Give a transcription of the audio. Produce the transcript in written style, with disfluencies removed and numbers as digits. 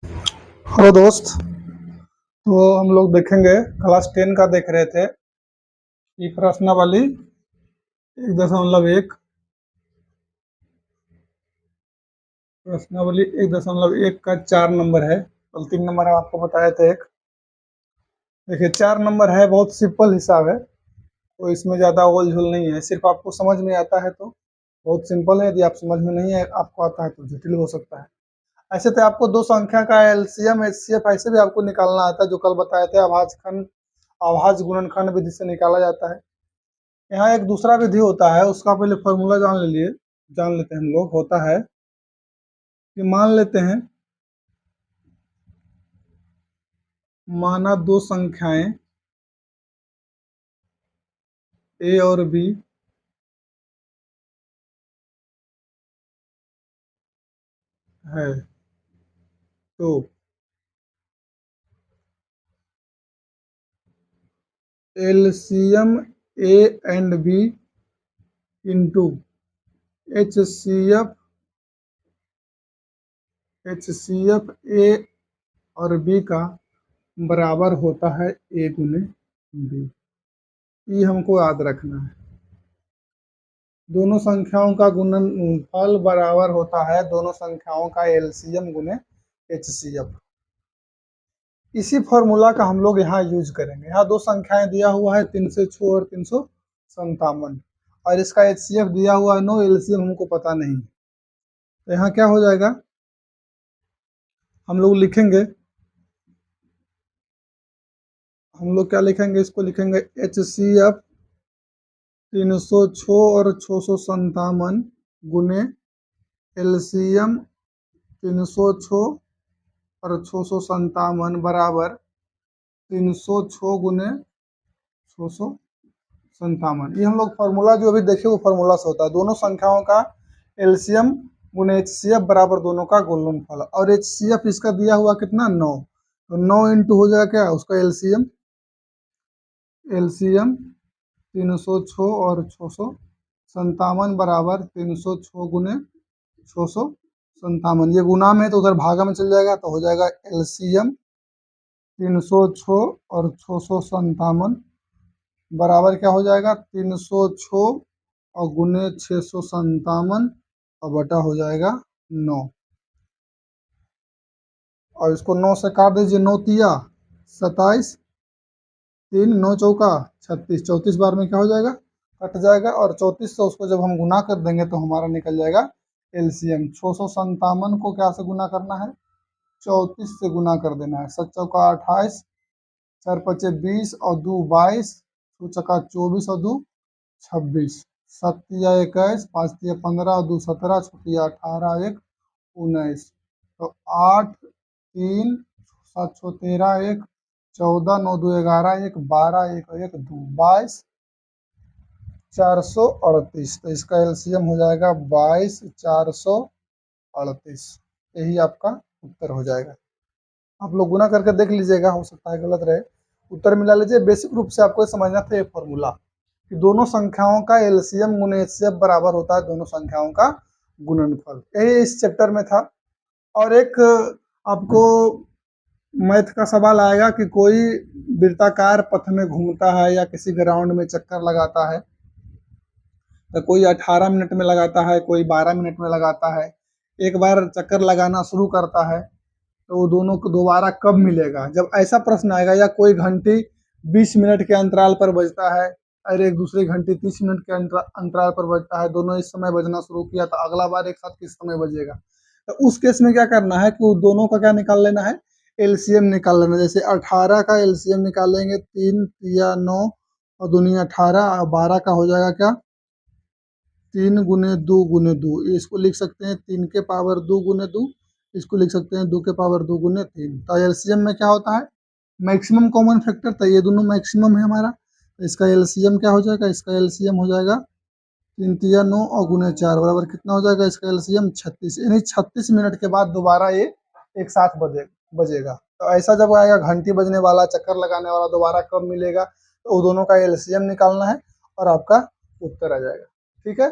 Hello दोस्त। तो हम लोग देखेंगे, क्लास 10 का देख रहे थे कि प्रश्नावली 1.1 प्रश्नावली 1.1 का 4 नंबर है। कल 3 नंबर हम आपको बताए थे। एक देखिए 4 नंबर है, बहुत सिंपल हिसाब है, तो इसमें ज़्यादा ओल झोल नहीं है। सिर्फ आपको समझ में आता है तो बहुत सिंपल है, यदि आप समझ में नहीं है आपको आता है तो जटिल हो सकता है। ऐसे तो आपको दो संख्या का एलसीएम एचसीएफ ऐसे भी आपको निकालना आता है, जो कल बताए थे अभाज्य गुणनखंड विधि से निकाला जाता है। यहाँ एक दूसरा विधि होता है, उसका पहले फॉर्मूला जान लेते हैं हम लोग। होता है कि मान लेते हैं, माना दो संख्याएं ए और बी है, तो LCM A and B into HCF A और बी का बराबर होता है ए गुने बी। ये हमको याद रखना है। दोनों संख्याओं का गुणनफल बराबर होता है दोनों संख्याओं का एलसीएम गुने एचसीएफ। इसी फॉर्मूला का हम लोग यहाँ यूज करेंगे। यहाँ दो संख्याएं दिया हुआ है 306 और 357, और इसका एचसीएफ दिया हुआ है 9, एलसीएम हमको पता नहीं। तो यहाँ क्या हो जाएगा, हम लोग लिखेंगे, क्या लिखेंगे, इसको लिखेंगे एचसीएफ 306 और 657 गुने एलसीएम 306 और 657 बराबर 306 गुने 657। ये हम लोग फार्मूला जो अभी देखे वो फार्मूला से होता है। दोनों संख्याओं का एलसीएम गुने एचसीएफ बराबर दोनों का गुणनफल, और एचसीएफ इसका दिया हुआ कितना 9, तो 9 इंटू हो जाएगा क्या उसका एलसीएम 306 और 657 बराबर 306 गुने 657। ये गुना में तो उधर भागा में चल जाएगा, तो हो जाएगा एलसीएम 306 और 657 बराबर क्या हो जाएगा 306 और गुने 657 और बटा हो जाएगा 9। और इसको 9 से काट दीजिए, 9 तिया 27, 3 9 चौका 36, 34 बार में क्या हो जाएगा कट जाएगा, और 34 से उसको जब हम गुना कर देंगे तो हमारा निकल जाएगा एलसीएम। 657 को क्या से गुना करना है, 34 से गुना कर देना है। 7 चौका 28, 4 पचे 20 और 2 22, 2 चौका 24 और 2 26, 7 तिया 21, 5 तिया 15 और 2 17, 6 तिया 18, 1 19, तो 8 3 7 6 13, 1 14, 9 2 11, 1 12, 1 1 2 22, 438। तो इसका एलसीएम हो जाएगा 22 438। यही आपका उत्तर हो जाएगा। आप लोग गुना करके देख लीजिएगा, हो सकता है गलत रहे। उत्तर मिला लीजिए। बेसिक रूप से आपको समझना था ये फॉर्मूला कि दोनों संख्याओं का एलसीएम गुने एचसीएफ बराबर होता है दोनों संख्याओं का गुणनफल। यही इस चैप्टर में था। और एक आपको मैथ का सवाल आएगा कि कोई वृत्ताकार पथ में घूमता है या किसी ग्राउंड में चक्कर लगाता है, तो कोई 18 मिनट में लगाता है, कोई 12 मिनट में लगाता है। एक बार चक्कर लगाना शुरू करता है तो वो दोनों को दोबारा कब मिलेगा, जब ऐसा प्रश्न आएगा। या कोई घंटी 20 मिनट के अंतराल पर बजता है और एक दूसरी घंटी 30 मिनट के अंतराल पर बजता है, दोनों इस समय बजना शुरू किया, तो अगला बार एक साथ किस समय बजेगा। तो उस केस में क्या करना है कि दोनों का क्या निकाल लेना है, एलसीएम निकाल लेना। जैसे 18 का एलसीएम निकालेंगे, 3 तिया 9 और दूनी 18, और 12 का हो जाएगा क्या 3 गुने 2 गुने 2। इसको लिख सकते हैं 3 के पावर 2 गुने 2, इसको लिख सकते हैं 2 के पावर 2 गुने 3। तो एलसीएम में क्या होता है मैक्सिमम कॉमन फैक्टर, तो ये दोनों मैक्सिमम है हमारा। तो इसका एलसीएम क्या हो जाएगा, इसका एलसीएम हो जाएगा 3 तिया 9 और गुने 4 बराबर कितना हो जाएगा इसका एलसीएम 36। यानी 36 मिनट के बाद दोबारा ये एक साथ बजेगा। तो ऐसा जब आएगा घंटी बजने वाला, चक्कर लगाने वाला, दोबारा कब मिलेगा, तो दोनों का एलसीएम निकालना है और आपका उत्तर आ जाएगा। ठीक है।